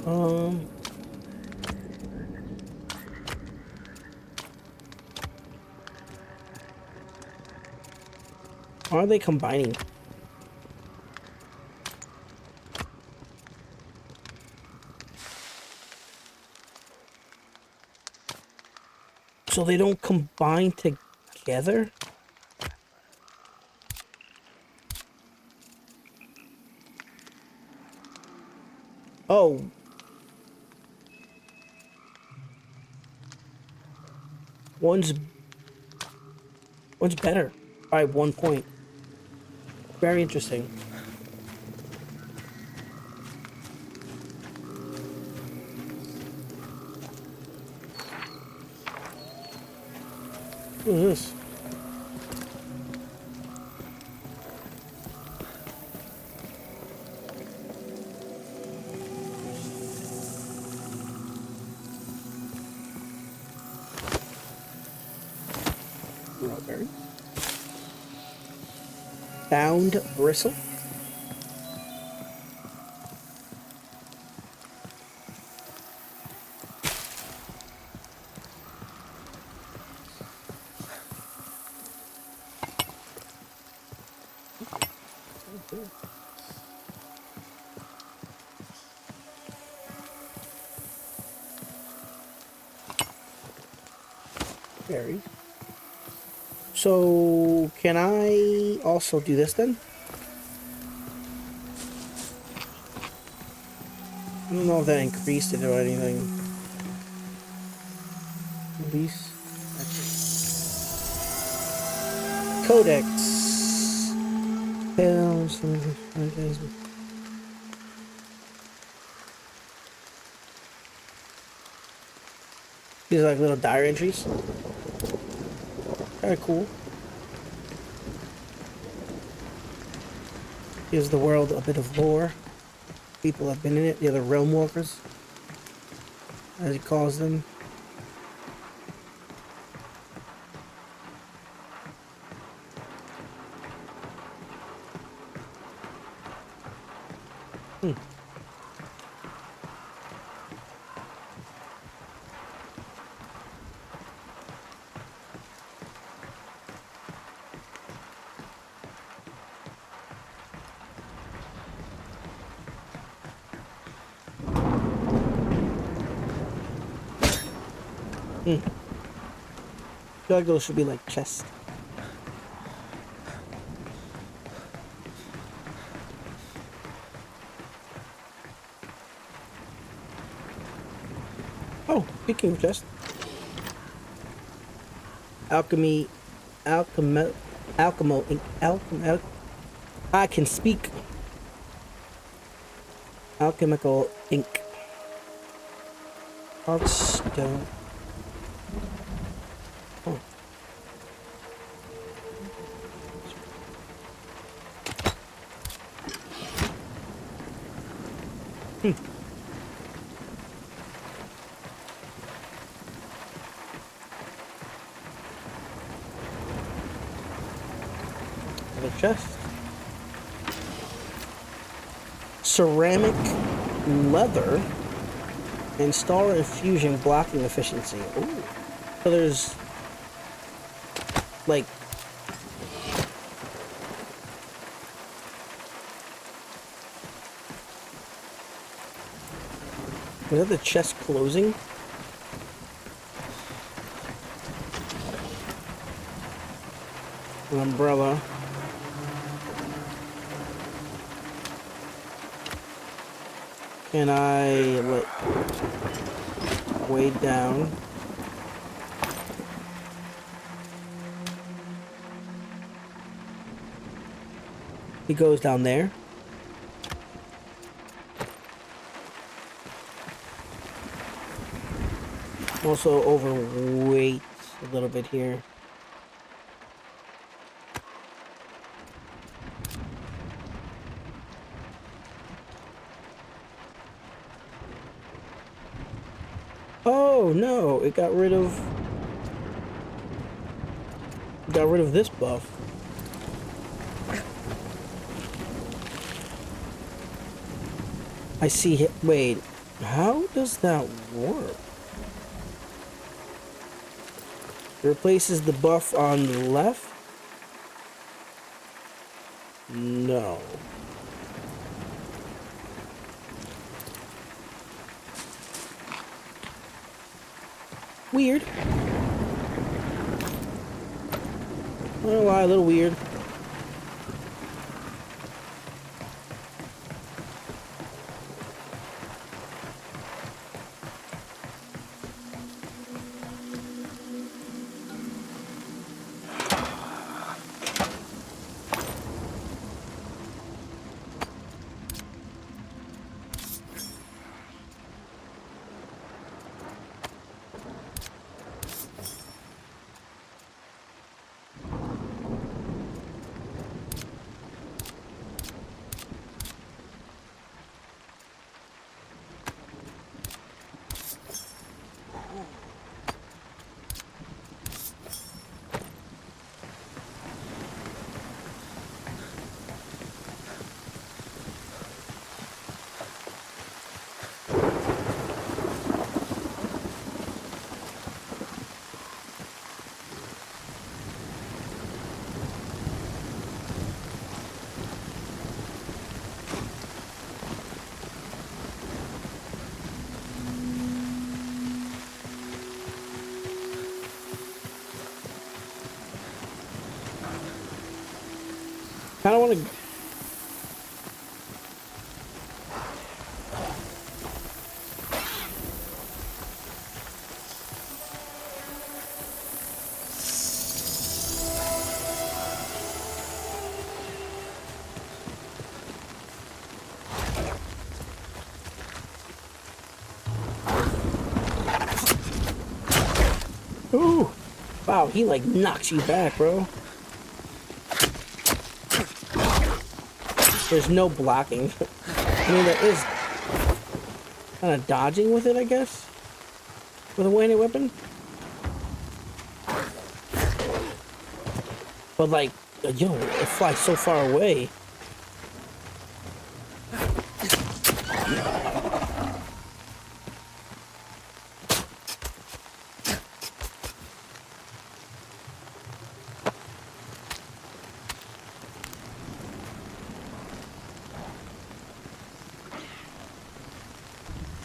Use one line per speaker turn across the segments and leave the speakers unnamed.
Um, are they combining? So they don't combine together? Oh. One's better by 1 point. Very interesting. What is this? Strawberry. Bound bristle. Berries. So can I also do this then? I don't know if that increased it or anything. Release. Codex. These are like little diary entries. Kinda cool. Gives the world a bit of lore. People have been in it. The other realm walkers, as he calls them. Hmm. I feel like those should be like chests. Oh, speaking of chests. Alchemy, alchemo, I can speak. Alchemical ink. Hearthstone. Oh. The chest. Ceramic leather and star infusion blocking efficiency. Ooh. So there's like was that the chest closing? An umbrella. Can I let way down? He goes down there. Also overweight a little bit here. Oh no, it got rid of this buff. I see it. Wait, How does that work? It replaces the buff on the left? No. Weird. I don't know why, a little weird. Kind of want to. Ooh! Wow, he like knocks you back, bro. There's no blocking. I mean, there is kind of dodging with it, I guess. With a one-handed weapon. But like, yo, it flies so far away.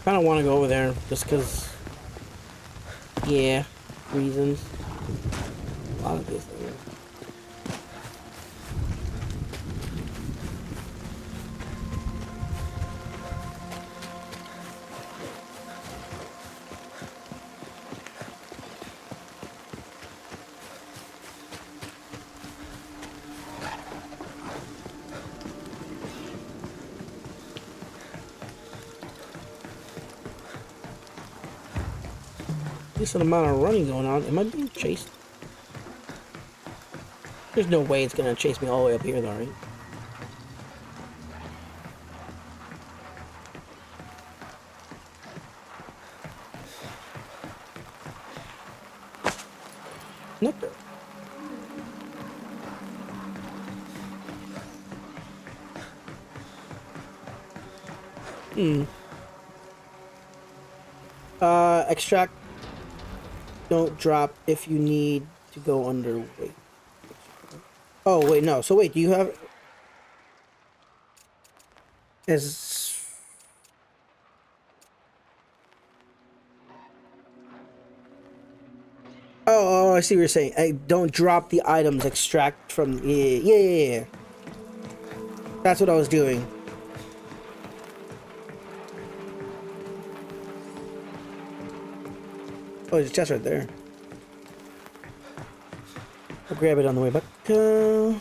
I don't want to go over there just because, yeah, reasons. A lot of these things. Decent amount of running going on. Am I being chased? There's no way it's gonna chase me all the way up here, though, right? Nope. Extract. Don't drop if you need to go under. Wait. Oh, wait, no. So, wait, do you have... As... Oh, I see what you're saying. I don't drop the items, extract from... Yeah. That's what I was doing. Oh, there's a chest right there. I'll grab it on the way back. I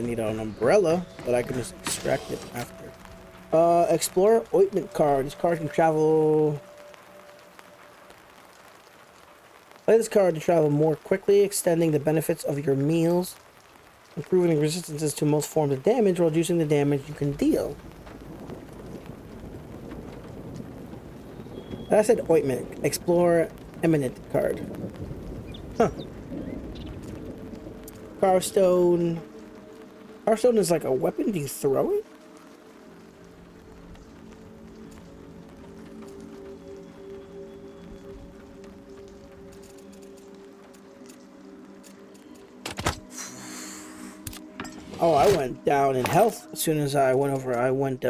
need an umbrella, but I can just extract it after. Explorer ointment card. This card can travel... Play this card to travel more quickly, extending the benefits of your meals, improving resistances to most forms of damage, while reducing the damage you can deal. I said ointment. Explore eminent card. Huh. Carstone. Carstone is like a weapon. Do you throw it? Oh, I went down in health as soon as I went over. I went,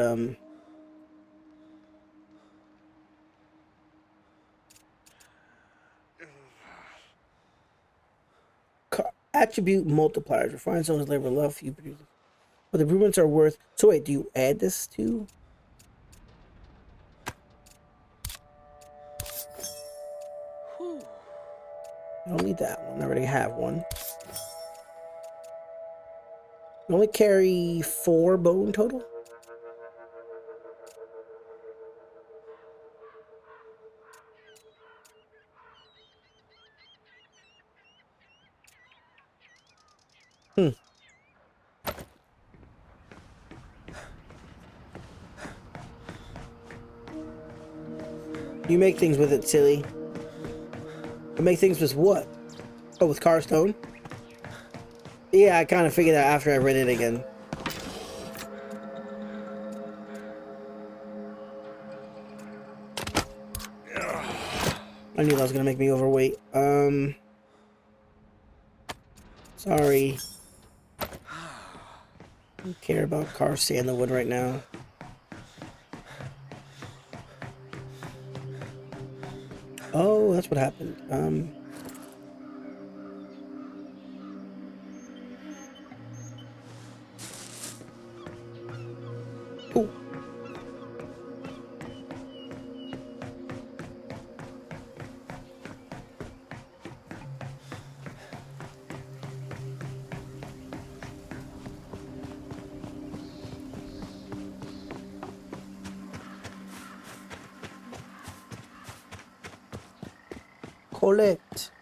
attribute multipliers. Refine someone's labor of love. You produce. But the improvements are worth. So wait, do you add this to? I don't need that one. I already have one. I only carry 4 bone total. You make things with it, silly. I make things with what? Oh, with Carstone? Yeah, I kind of figured that after I read it again. I knew that was gonna make me overweight. Sorry. I don't care about car sandalwood right now. Oh, that's what happened. Ooh. Collect.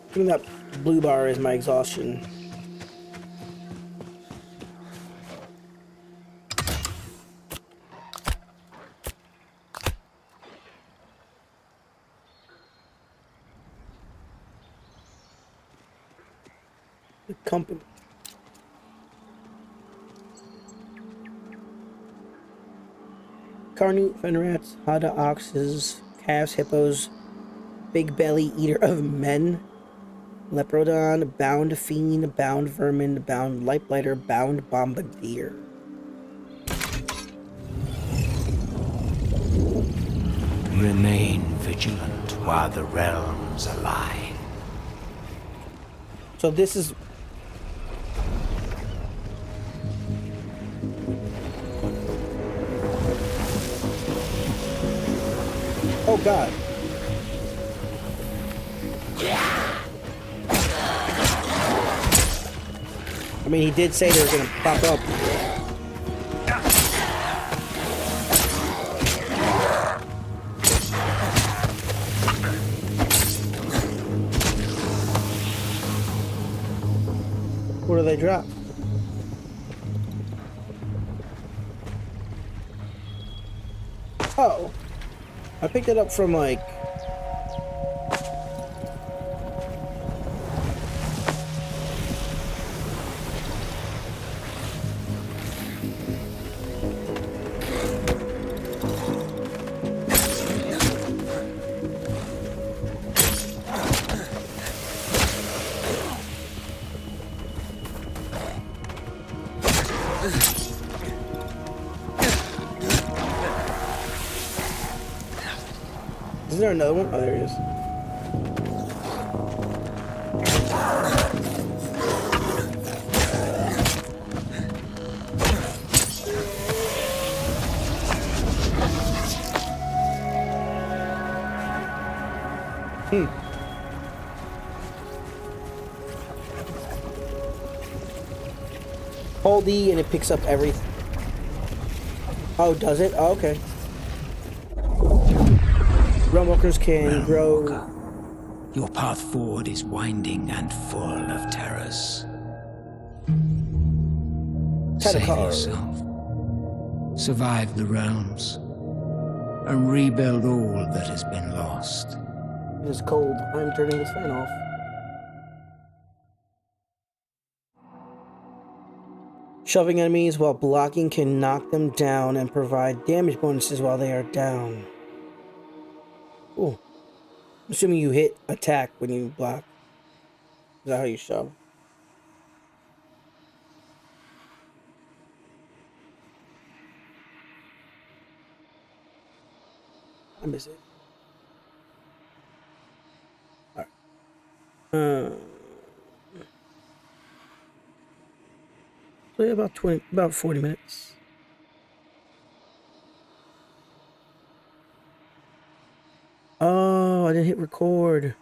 I think that blue bar is my exhaustion. The company. Carnute, fen rats, hada oxes, calves, hippos, big belly eater of men, Leprodon, bound fiend, bound vermin, bound lighter, bound bombardier.
Remain vigilant while the realms align.
So this is... Oh God. I mean, he did say they were gonna pop up. What do they drop? Oh. I picked it up from like... Is there another one? Oh, there he is. Hold E and it picks up everything. Oh, does it? Oh, okay. Realmwalkers can grow.
Your path forward is winding and full of terrors.
Save
Tadakar.
yourself. Survive the realms. And rebuild all that has been lost.
It is cold. I'm turning this fan off. Shoving enemies while blocking can knock them down and provide damage bonuses while they are down. Cool. I'm assuming you hit attack when you block. Is that how you shove? I miss it. Alright. So yeah, about 40 minutes. Oh, I didn't hit record.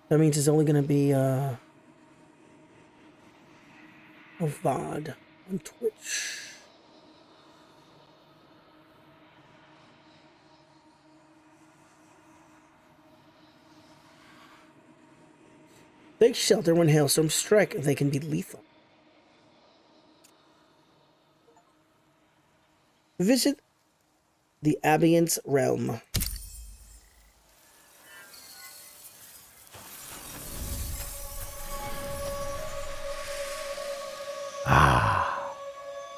That means it's only gonna be a VOD on Twitch. They shelter when hailstorms strike. They can be lethal. Visit the Abiant's realm.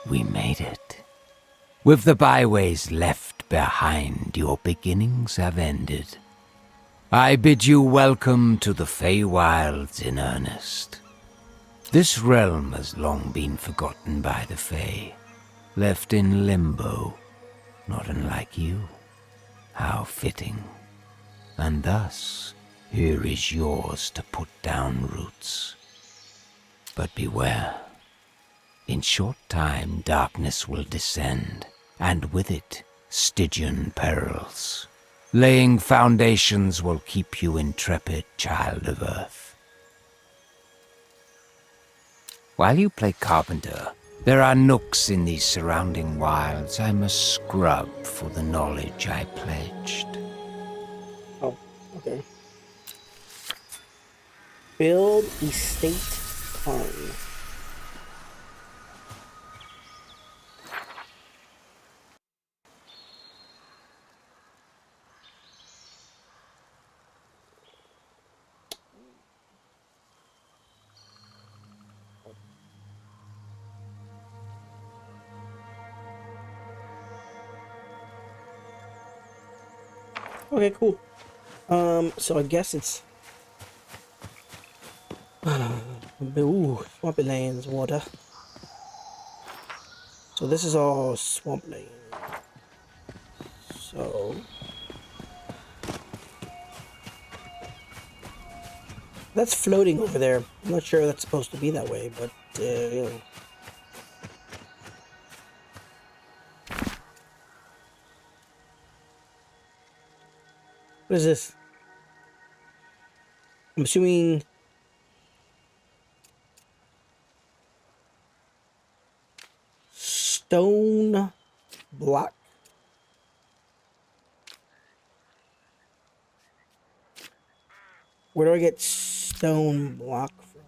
We made it. With the byways left behind, your beginnings have ended. I bid you welcome to the Feywilds in earnest. This realm has long been forgotten by the Fey, left in limbo, not unlike you. How fitting. And thus, here is yours to put down roots. But beware. In short time, darkness will descend, and with it, Stygian perils. Laying foundations will keep you intrepid, child of Earth. While you play carpenter, there are nooks in these surrounding wilds I must scrub for the knowledge I pledged.
Oh, okay. Build estate farm. Okay, cool. So I guess it's ooh, swampy lands, water. So this is all swamp land. So that's floating over there. I'm not sure that's supposed to be that way, but you know. What is this? I'm assuming stone block. Where do I get stone block from?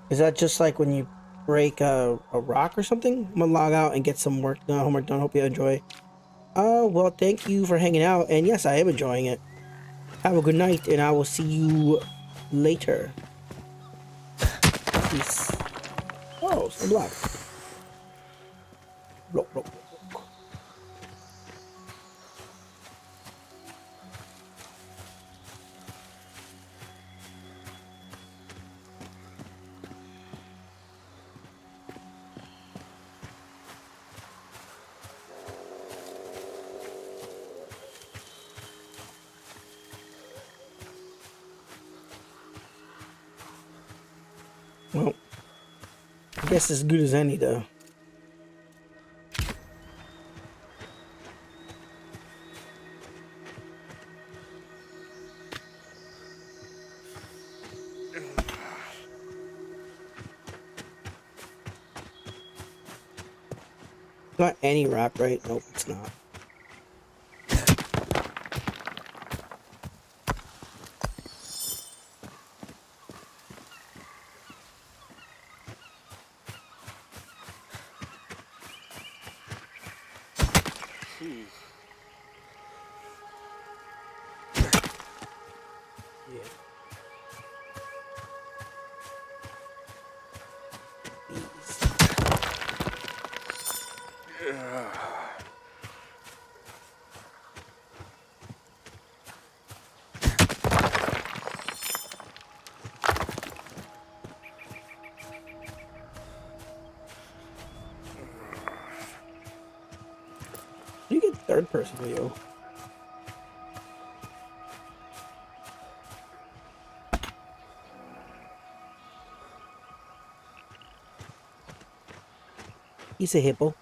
Is that just like when you break a rock or something? I'm gonna log out and get some work done, homework done. Hope you enjoy. Oh, well, thank you for hanging out. And yes, I am enjoying it. Have a good night, and I will see you later. Peace. Oh, some block. Block, block, block, block. Well, I guess as good as any, though. Not any rock, right? Nope, it's not. Yeah. You get third person view. He's a hippo.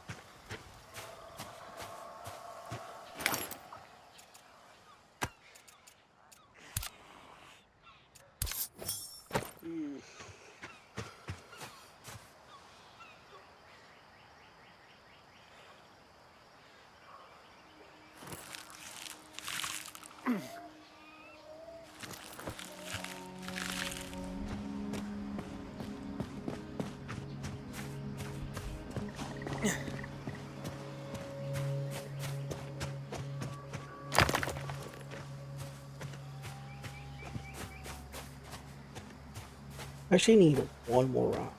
I actually need one more rock.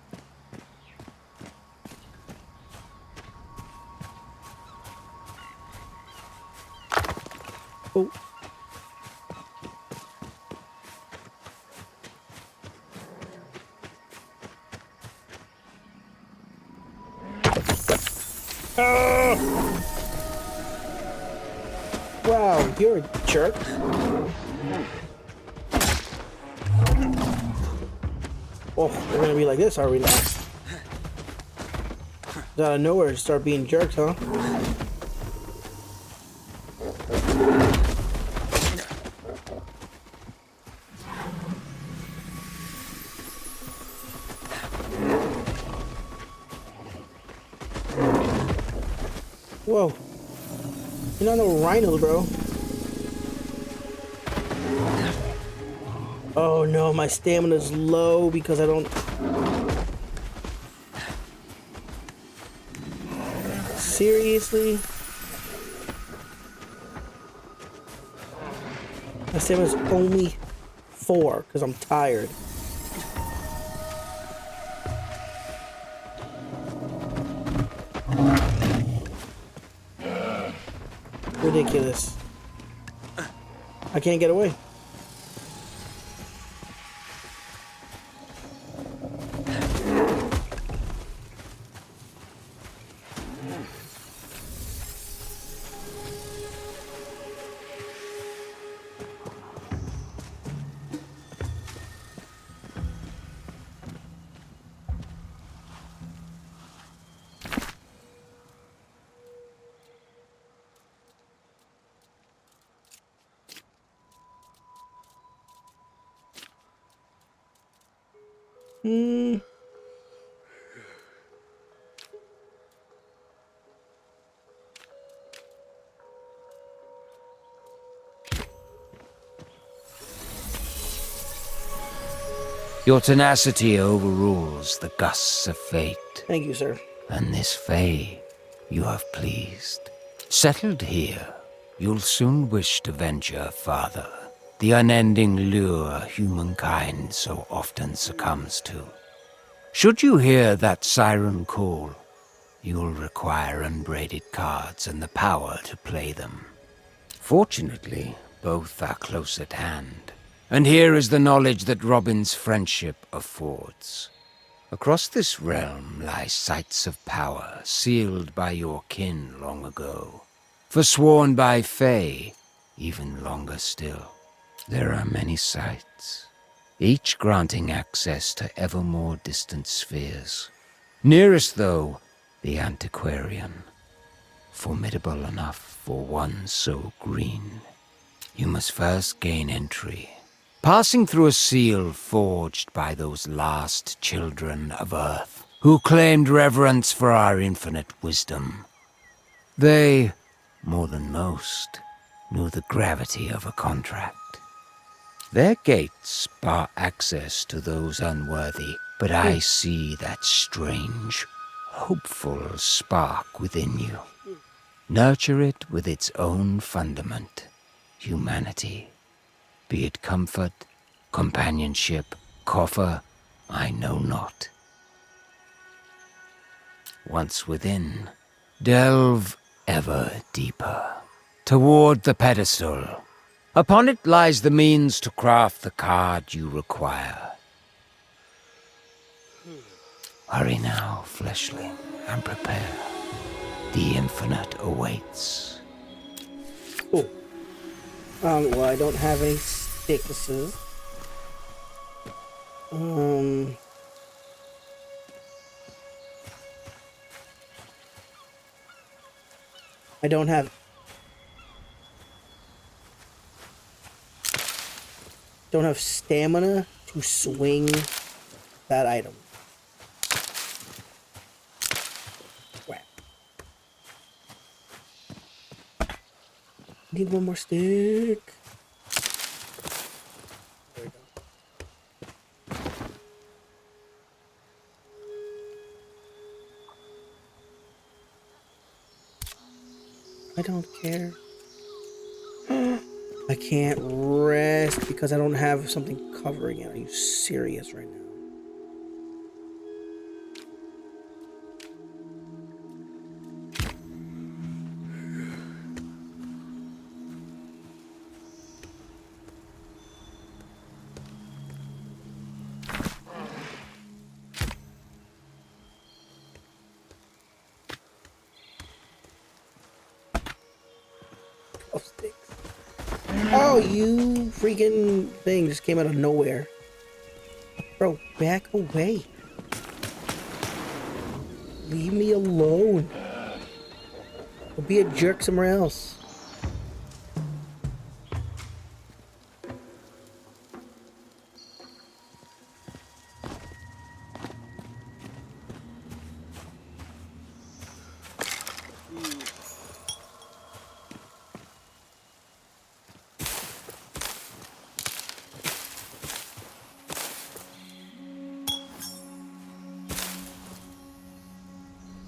Oh. Wow, you're a jerk. Oh, we're gonna be like this, are we now? Out of nowhere, start being jerks, huh? Whoa. You're not no rhino, bro. Oh no, my stamina's low because I don't... Seriously? My stamina's only 4 because I'm tired. Ridiculous. I can't get away.
Your tenacity overrules the gusts of fate.
Thank you, sir.
And this Fae you have pleased. Settled here, you'll soon wish to venture farther. The unending lure humankind so often succumbs to. Should you hear that siren call, you'll require unbraided cards and the power to play them. Fortunately, both are close at hand. And here is the knowledge that Robin's friendship affords. Across this realm lie sites of power sealed by your kin long ago, forsworn by Fae even longer still. There are many sites, each granting access to ever more distant spheres. Nearest, though, the Antiquarian, formidable enough for one so green. You must first gain entry, passing through a seal forged by those last children of Earth, who claimed reverence for our infinite wisdom. They, more than most, knew the gravity of a contract. Their gates bar access to those unworthy, but I see that strange, hopeful spark within you. Nurture it with its own fundament, humanity. Be it comfort, companionship, coffer, I know not. Once within, delve ever deeper, toward the pedestal. Upon it lies the means to craft the card you require. Hurry now, fleshling, and prepare. The infinite awaits.
Oh. Well, I don't have any statuses. I don't have stamina to swing that item. Crap. Need one more stick. There we go. I don't care. I can't rest because I don't have something covering it. Are you serious right now? Oh, sticks. Oh, you freaking thing just came out of nowhere. Bro, back away. Leave me alone. Go be a jerk somewhere else.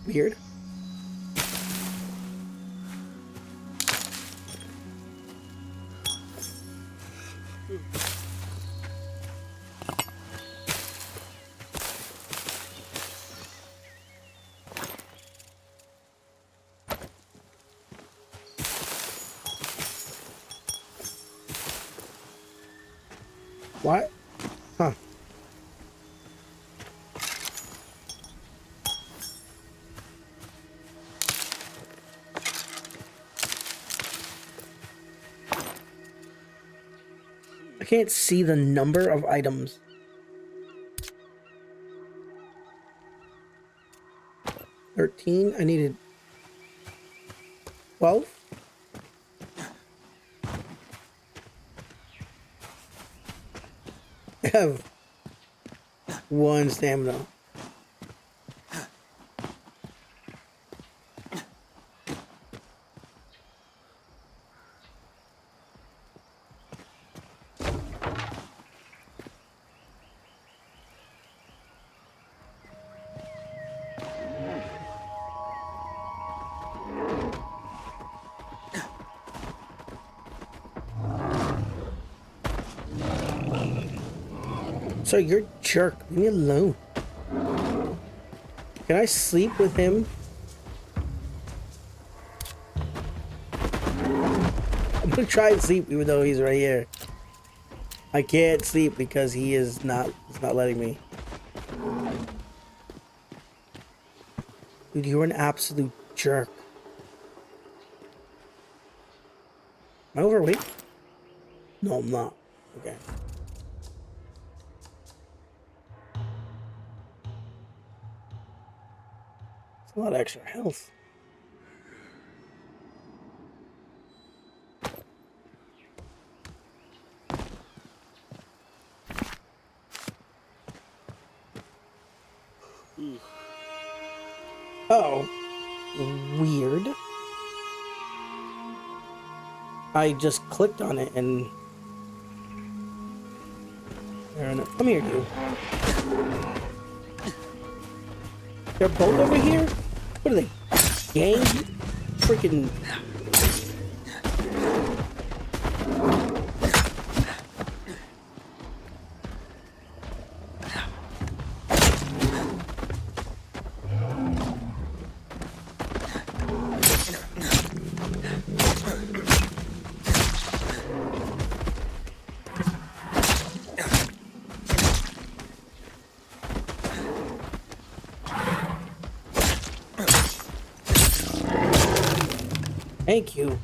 Weird. What? Huh. I can't see the number of items. 13. I needed 12. I have 1 stamina. So you're a jerk. Leave me alone. Can I sleep with him? I'm gonna try and sleep even though he's right here. I can't sleep because he's not letting me. Dude, you're an absolute jerk. Am I overweight? No, I'm not. Okay. A lot of extra health. Oh, weird. I just clicked on it and come here, you. They're both over here? What are they, gang? freaking... Thank you.